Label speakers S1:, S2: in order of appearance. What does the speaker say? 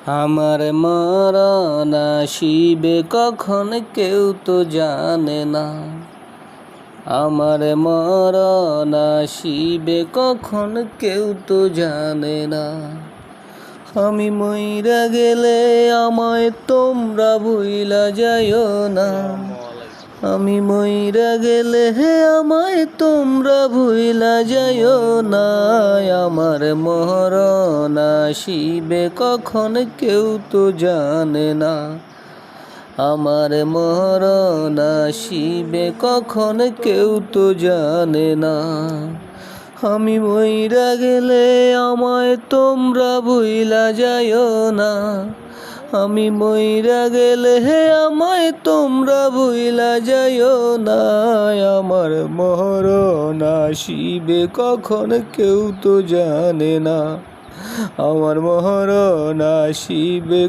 S1: আমার মরণ আসিবে কখন কেউ তো জানে না। আমার মরণ আসিবে কখন কেউ তো জানে না। আমি মইরা গেলে আমায় তোমরা ভুইলা যাইও না। আমি মইরা গেলে আমায় তোমরা ভুইলা যাইও না। আমার মরণ আসিবে কখন কেউ তো জানে না। আমার মরণ আসিবে কখন কেউ তো জানে না। আমি মইরা গেলে আমায় তোমরা ভুইলা যাইও না। আমি মইরা গেলে আমায় তোমরা ভুইলা যাইও না। আমার মরণ আসিবে কখন কেউ তো জানে না। আমার মরণ আসিবে